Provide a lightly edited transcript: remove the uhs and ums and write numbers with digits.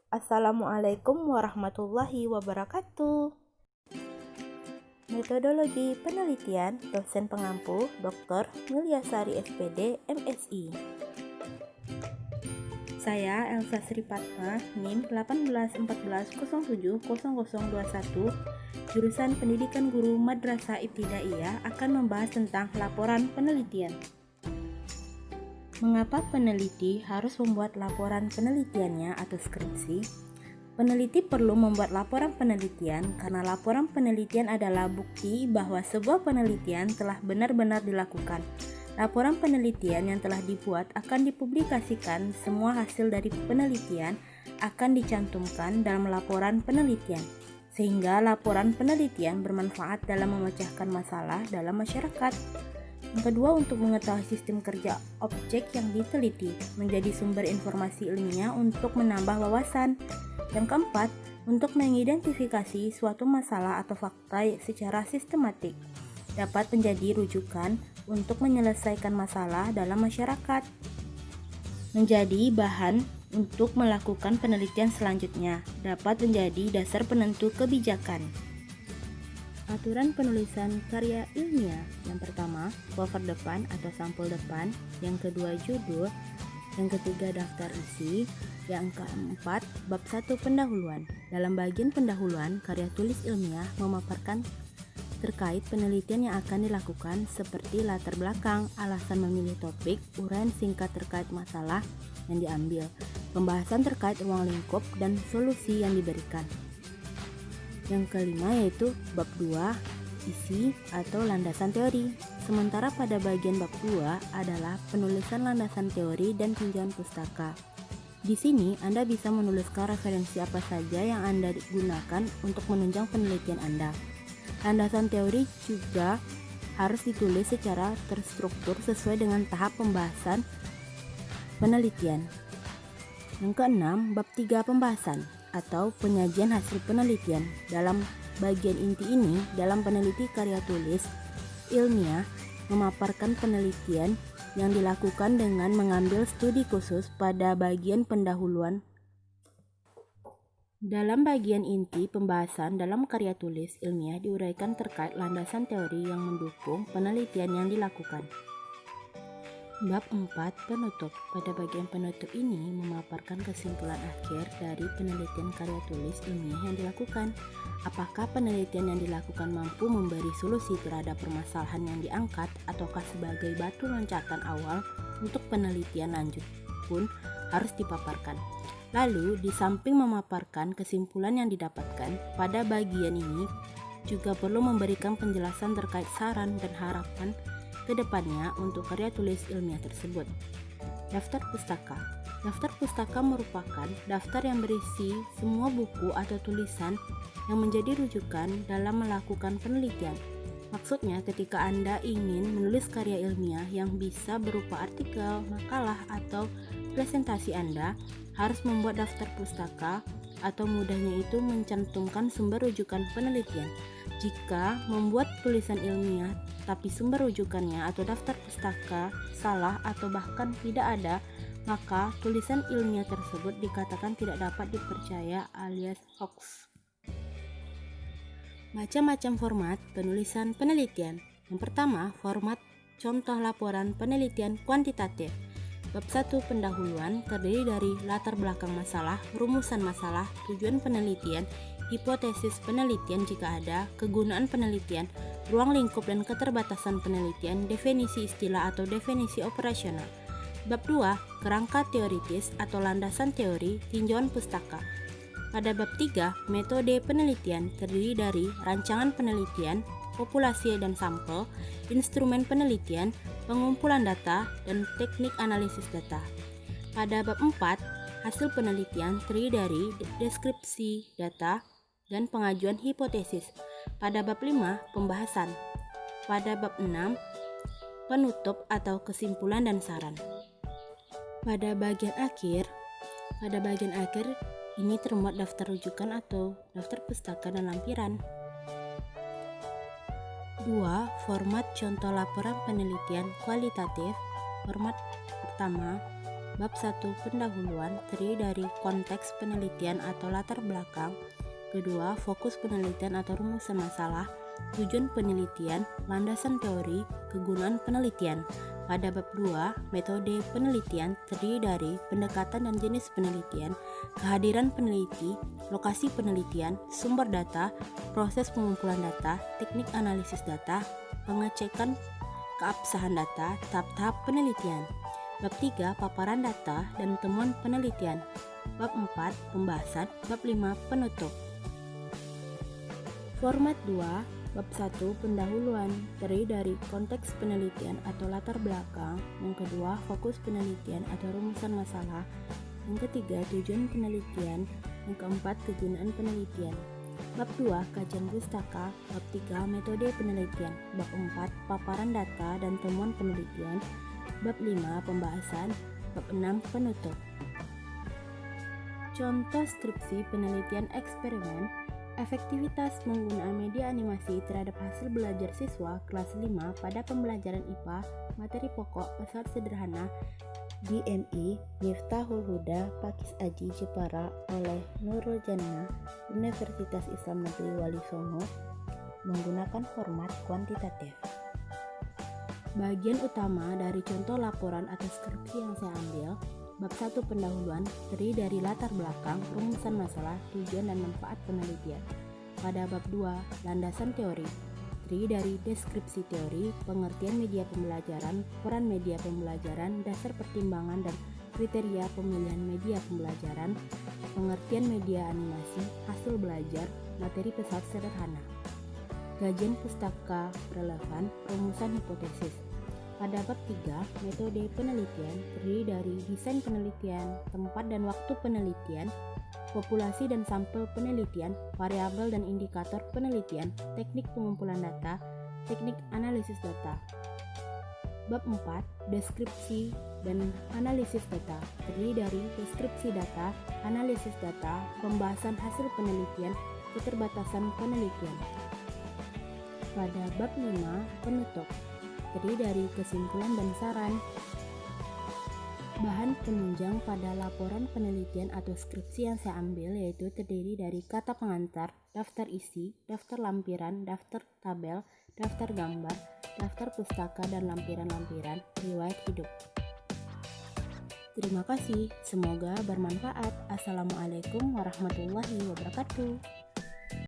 Assalamualaikum warahmatullahi wabarakatuh. Metodologi penelitian dosen pengampu Dr. Milyasari SPD, MSI. Saya Elsa Sri Patma, NIM 1814070021, jurusan Pendidikan Guru Madrasah Ibtidaiyah, akan membahas tentang laporan penelitian. Mengapa peneliti harus membuat laporan penelitiannya atau skripsi? Peneliti perlu membuat laporan penelitian karena laporan penelitian adalah bukti bahwa sebuah penelitian telah benar-benar dilakukan. Laporan penelitian yang telah dibuat akan dipublikasikan. Semua hasil dari penelitian akan dicantumkan dalam laporan penelitian, sehingga laporan penelitian bermanfaat dalam memecahkan masalah dalam masyarakat. Yang kedua, untuk mengetahui sistem kerja objek yang diteliti, menjadi sumber informasi ilmiah untuk menambah wawasan. Yang keempat, untuk mengidentifikasi suatu masalah atau fakta secara sistematik, dapat menjadi rujukan untuk menyelesaikan masalah dalam masyarakat. Menjadi bahan untuk melakukan penelitian selanjutnya, dapat menjadi dasar penentu kebijakan. Aturan penulisan karya ilmiah. Yang pertama, cover depan atau sampul depan. Yang kedua, judul. Yang ketiga, daftar isi. Yang keempat, bab 1 pendahuluan. Dalam bagian pendahuluan, karya tulis ilmiah memaparkan terkait penelitian yang akan dilakukan, seperti latar belakang, alasan memilih topik, uraian singkat terkait masalah yang diambil, pembahasan terkait ruang lingkup, dan solusi yang diberikan. Yang kelima yaitu bab 2, isi atau landasan teori. Sementara pada bagian bab 2 adalah penulisan landasan teori dan tinjauan pustaka. Di sini Anda bisa menuliskan referensi apa saja yang Anda gunakan untuk menunjang penelitian Anda. Landasan teori juga harus ditulis secara terstruktur sesuai dengan tahap pembahasan penelitian. Yang keenam, bab 3 pembahasan atau penyajian hasil penelitian. Dalam bagian inti ini, dalam peneliti karya tulis ilmiah memaparkan penelitian yang dilakukan dengan mengambil studi khusus pada bagian pendahuluan. Dalam bagian inti pembahasan dalam karya tulis ilmiah diuraikan terkait landasan teori yang mendukung penelitian yang dilakukan. Bab 4 penutup. Pada bagian penutup ini memaparkan kesimpulan akhir dari penelitian karya tulis ilmiah yang dilakukan. Apakah penelitian yang dilakukan mampu memberi solusi terhadap permasalahan yang diangkat, ataukah sebagai batu loncatan awal untuk penelitian lanjut pun harus dipaparkan. Lalu, di samping memaparkan kesimpulan yang didapatkan, pada bagian ini juga perlu memberikan penjelasan terkait saran dan harapan ke depannya untuk karya tulis ilmiah tersebut. Daftar pustaka. Daftar pustaka merupakan daftar yang berisi semua buku atau tulisan yang menjadi rujukan dalam melakukan penelitian. Maksudnya, ketika Anda ingin menulis karya ilmiah yang bisa berupa artikel, makalah, atau presentasi, Anda harus membuat daftar pustaka, atau mudahnya itu mencantumkan sumber rujukan penelitian. Jika membuat tulisan ilmiah tapi sumber rujukannya atau daftar pustaka salah atau bahkan tidak ada, maka tulisan ilmiah tersebut dikatakan tidak dapat dipercaya alias hoax. Macam-macam format penulisan penelitian. Yang pertama, format contoh laporan penelitian kuantitatif. Bab 1 pendahuluan terdiri dari latar belakang masalah, rumusan masalah, tujuan penelitian, hipotesis penelitian jika ada, kegunaan penelitian, ruang lingkup dan keterbatasan penelitian, definisi istilah atau definisi operasional. Bab 2, kerangka teoritis atau landasan teori, tinjauan pustaka. Pada bab 3, metode penelitian terdiri dari rancangan penelitian, populasi dan sampel, instrumen penelitian, pengumpulan data, dan teknik analisis data. Pada bab 4, hasil penelitian terdiri dari deskripsi data dan pengajuan hipotesis. Pada bab 5, pembahasan. Pada bab 6, penutup atau kesimpulan dan saran. Pada bagian akhir ini termuat daftar rujukan atau daftar pustaka dan lampiran. 2. Format contoh laporan penelitian kualitatif. Format pertama, Bab 1 pendahuluan terdiri dari konteks penelitian atau latar belakang. Kedua, fokus penelitian atau rumusan masalah, tujuan penelitian, landasan teori, kegunaan penelitian. Pada bab 2, metode penelitian terdiri dari pendekatan dan jenis penelitian, kehadiran peneliti, lokasi penelitian, sumber data, proses pengumpulan data, teknik analisis data, pengecekan keabsahan data, tahap-tahap penelitian. Bab 3, paparan data dan temuan penelitian. Bab 4, pembahasan. Bab 5, penutup. Format 2, bab 1, pendahuluan terdiri dari konteks penelitian atau latar belakang. Yang kedua, fokus penelitian atau rumusan masalah. Yang ketiga, tujuan penelitian. Yang keempat, kegunaan penelitian. Bab 2, kajian pustaka. Bab 3, metode penelitian. Bab 4, paparan data dan temuan penelitian. Bab 5, pembahasan. Bab 6, penutup. Contoh skripsi penelitian eksperimen, efektivitas penggunaan media animasi terhadap hasil belajar siswa kelas 5 pada pembelajaran IPA, materi pokok besar sederhana, DMI Miftahul Huda Pakis Aji Jepara oleh Nurul Jannah, Universitas Islam Negeri Wali Songo, menggunakan format kuantitatif. Bagian utama dari contoh laporan atau skripsi yang saya ambil, bab 1 pendahuluan terdiri dari latar belakang, rumusan masalah, tujuan dan manfaat penelitian. Pada bab 2, landasan teori, terdiri dari deskripsi teori, pengertian media pembelajaran, peran media pembelajaran, dasar pertimbangan dan kriteria pemilihan media pembelajaran, pengertian media animasi, hasil belajar, materi pesat sederhana. Kajian pustaka relevan, rumusan hipotesis. Pada bab 3, metode penelitian terdiri dari desain penelitian, tempat dan waktu penelitian, populasi dan sampel penelitian, variabel dan indikator penelitian, teknik pengumpulan data, teknik analisis data. Bab 4, deskripsi dan analisis data terdiri dari deskripsi data, analisis data, pembahasan hasil penelitian, keterbatasan penelitian. Pada bab 5, penutup, terdiri dari kesimpulan dan saran. Bahan penunjang pada laporan penelitian atau skripsi yang saya ambil yaitu terdiri dari kata pengantar, daftar isi, daftar lampiran, daftar tabel, daftar gambar, daftar pustaka dan lampiran-lampiran, riwayat hidup. Terima kasih, semoga bermanfaat. Assalamualaikum warahmatullahi wabarakatuh.